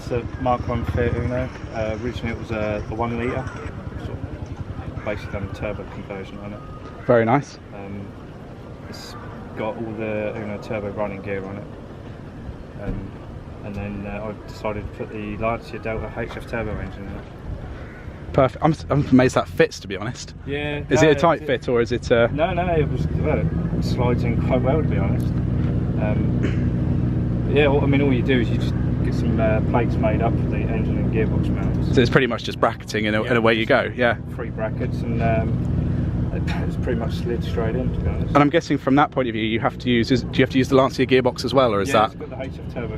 It's a Mark 1 Fiat Uno. Originally it was a 1 litre. Sort of basically done a turbo conversion on it. Very nice. It's got all the Uno turbo running gear on it. And then I decided to put the Lancia Delta HF turbo engine in it. Perfect. I'm amazed that fits, to be honest. Yeah. Is it a tight fit or is it? No, it slides in quite well, to be honest. Yeah, I mean, all you do is you just get some plates made up for the engine and gearbox mounts. So it's pretty much just bracketing and away you go. Yeah. 3 brackets and it's pretty much slid straight in, to be honest. And I'm guessing from that point of view, you have to use. Do you have to use the Lancia gearbox as well, or is that? It's got the HF turbo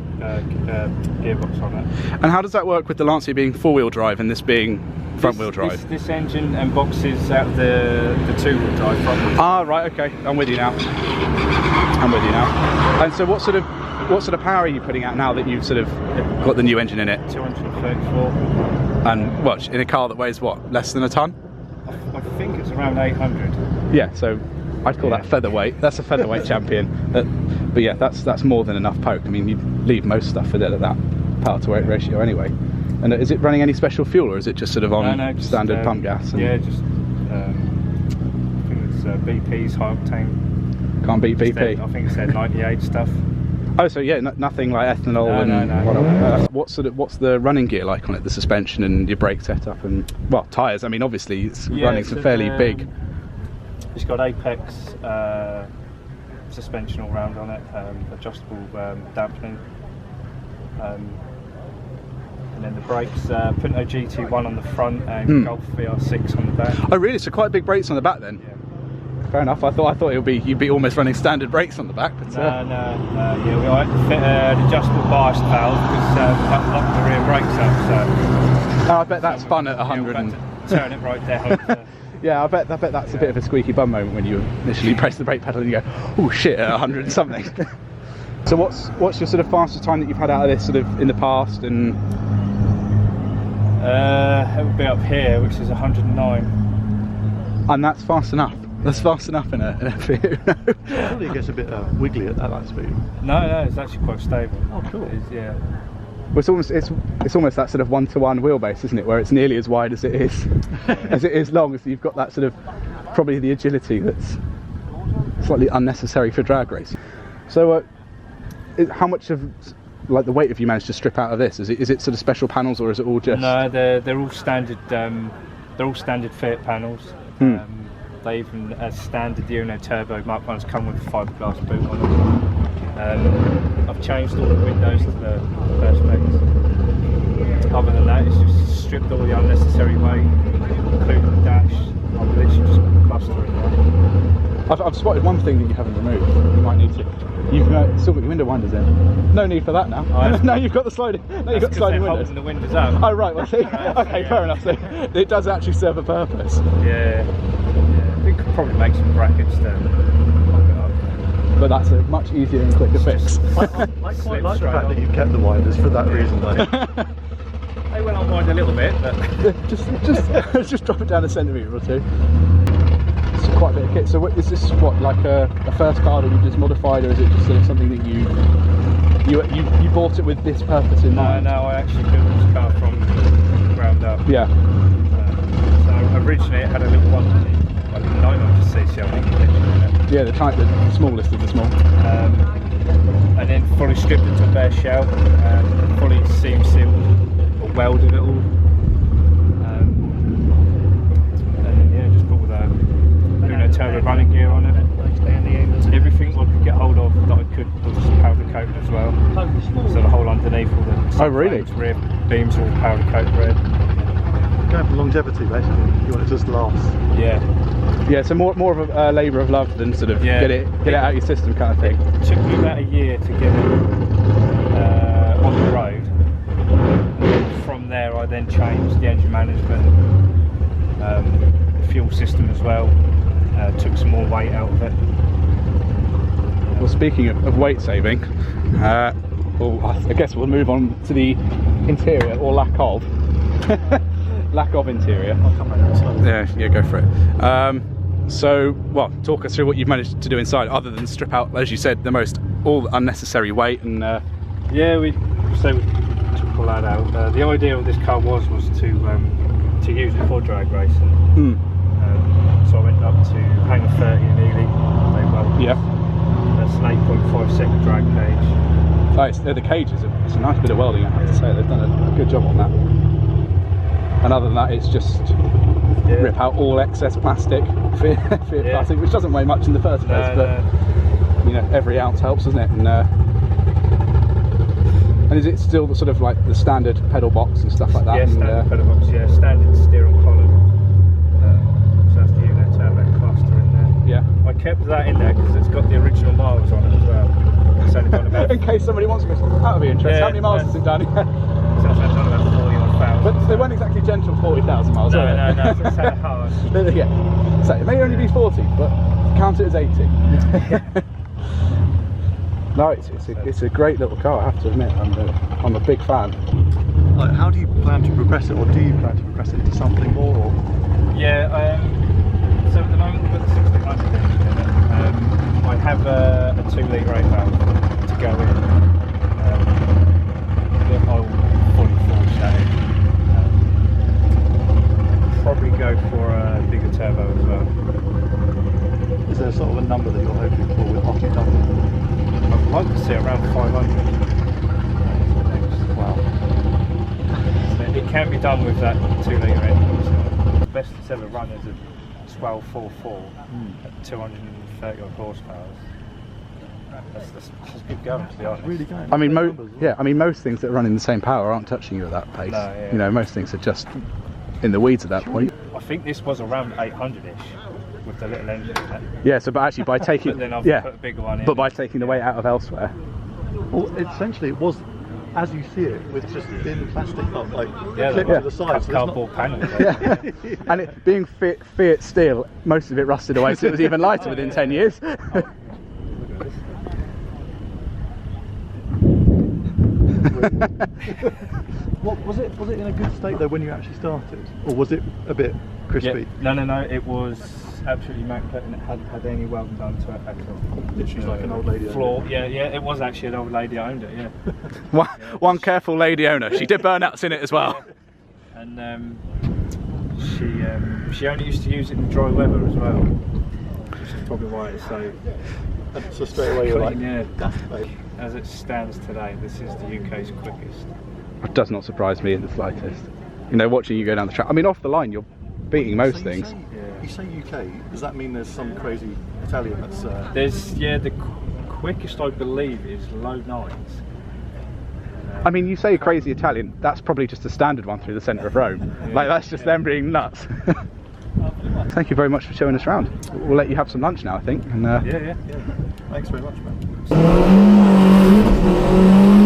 gearbox on it. And how does that work with the Lancia being 4-wheel drive and this being front-wheel drive? This engine and boxes out the 2-wheel drive front wheel. Ah, right. Okay, I'm with you now. And so, what sort of power are you putting out now that you've sort of got the new engine in it? 234. And what, in a car that weighs what, less than a ton? I think it's around 800. Yeah, so I'd call that featherweight. That's a featherweight champion. But yeah, that's more than enough poke. I mean, you'd leave most stuff with it at that power to weight ratio anyway. And is it running any special fuel, or is it just sort of on just, standard pump gas? Yeah, just I think it's BP's high octane. Can't beat BP. I think it's their 98 stuff. Oh, so yeah, nothing like ethanol No. What's the running gear like on it? The suspension and your brake setup and tyres. I mean, obviously it's running some fairly big. It's got Apex suspension all round on it, adjustable dampening, and then the brakes Punto GT1 on the front and Golf VR6 on the back. Oh, really? So quite big brakes on the back then. Yeah. Fair enough. I thought you'd be almost running standard brakes on the back. But, no. Yeah, we had to fit an adjustable bias valve because that locked the rear brakes up. So. I bet that's fun at 100. And turn it right down. Yeah, I bet that's a bit of a squeaky bum moment when you initially press the brake pedal and you go, oh shit, at 100 and something. So what's your sort of fastest time that you've had out of this sort of in the past? And it would be up here, which is 109. And that's fast enough. That's fast enough in a Fiat Uno. I think it gets a bit wiggly at that speed. No, it's actually quite stable. Oh, cool. It is, yeah. Well, it's almost that sort of 1-to-1 wheelbase, isn't it? Where it's nearly as wide as it is long. So you've got that sort of probably the agility that's slightly unnecessary for drag racing. So, how much of like the weight have you managed to strip out of this? Is it sort of special panels, or is it all just? No, they're all standard. They're all standard Fiat panels. They even standard the Uno Turbo Mark 1s come with a fiberglass boot on it. I've changed all the windows to the perspex. Other than that, it's just stripped all the unnecessary weight, including the dash. I've literally just got the cluster in there. I've spotted one thing that you haven't removed. You might need to. You've still got your window winders in. No need for that now. No, you've got the sliding. No, you've got the sliding windows. Holding the windows up. Oh right, well see. Okay, fair enough. So it does actually serve a purpose. Yeah. We could probably make some brackets to lock it up. But that's a much easier and quicker fix. I quite like the fact that you've kept the winders for that reason, though. They will unwind a little bit, but just drop it down a centimetre or two. It's quite a bit of kit. So is this like a first car that you just modified, or is it just sort of something that you bought it with this purpose in mind? No, I actually built this car from the ground up. Yeah. So originally it had a little 900cc, I think, engine in it. Yeah, the smallest of the small. And then fully stripped it to a bare shell, fully seam sealed or welded it all. And then just put all the Uno Turbo running gear on it. Everything I could get hold of that I could was just powder coated as well. So the whole underneath, all the rear beams are all powder coated red. Going for longevity, basically. You want it to just last. Yeah, so more of a labour of love than sort of get it out of your system kind of thing. It took me about a year to get it on the road. And from there I then changed the engine management, the fuel system as well, took some more weight out of it. Well, speaking of weight saving, I guess we'll move on to the interior, or lack of. Lack of interior. I'll come back inside. Yeah, go for it. So, talk us through what you've managed to do inside, other than strip out, as you said, all unnecessary weight and. Yeah, we pull that out. The idea of this car was to use it for drag racing. So I went up to Hangar 30 in Ely. They welded. Yeah. That's an 8.5 second drag cage. Nice. The cage is it's a nice bit of welding, I have to say. They've done a good job on that. And other than that, it's just rip out all excess plastic, Fiat plastic, which doesn't weigh much in the first place, but you know, every ounce helps, doesn't it? And is it still the sort of like the standard pedal box and stuff like that? Yeah, and, standard pedal box. Yeah, standard steering column. So that's the unit turbo cluster in there. Yeah. I kept that in there because it's got the original miles on it as well. It's only done about. In case somebody wants to, that would be interesting. Yeah, How many miles has it done? So it's only done about 40,000. But they weren't exactly gentle 40,000 miles. No, were they? no, it's so harsh. Yeah. So it may only be 40, but count it as 80. No, it's a great little car, I have to admit. I'm a big fan. Like, how do you plan to progress it, or do you plan to progress it into something more? Or? Yeah, so at the moment we've got the 1600 engine in it. I have a 2-litre 8 valve to go in. I'll fully forge that in. Probably go for a bigger turbo as well. Is there sort of a number that you're hoping for with after you've done it? I'd like to see around 500. Wow. So it can be done with that 2-litre engine. So the best it's ever run is a 1244 at 230 odd horsepower. That's good going, to be honest. Really going. I mean, most things that run in the same power aren't touching you at that pace. No, yeah. You know, most things are just in the weeds at that point. I think this was around 800-ish with the little engine in it. Yeah, so but actually by taking, But then I've put a bigger one in. but by taking the weight out of elsewhere. Well, essentially, it was as you see it, with just thin plastic like Yeah, clipped to the side. So there's cardboard panel. Yeah. And it being Fiat steel, most of it rusted away, so it was even lighter within 10 years. What was it? Was it in a good state though when you actually started, or was it a bit crispy? Yeah. No. It was absolutely immaculate, and it hadn't had any welding done to it at all. Literally like an old lady. Floor. Yeah. It was actually an old lady that owned it. Yeah. One careful lady owner. She did burnouts in it as well. And she only used to use it in dry weather as well, which is probably why it's so. So straight away you're like, yeah. that's great. As it stands today, this is the UK's quickest. It does not surprise me in the slightest. You know, watching you go down the track. I mean, off the line, you're beating most things. You say UK, does that mean there's some crazy Italian that's... There's, the quickest I believe is low nines. I mean, you say crazy Italian, that's probably just a standard one through the centre of Rome. Like, that's just them being nuts. Thank you very much for showing us around. We'll let you have some lunch now, I think. And, Yeah. Thanks very much, man.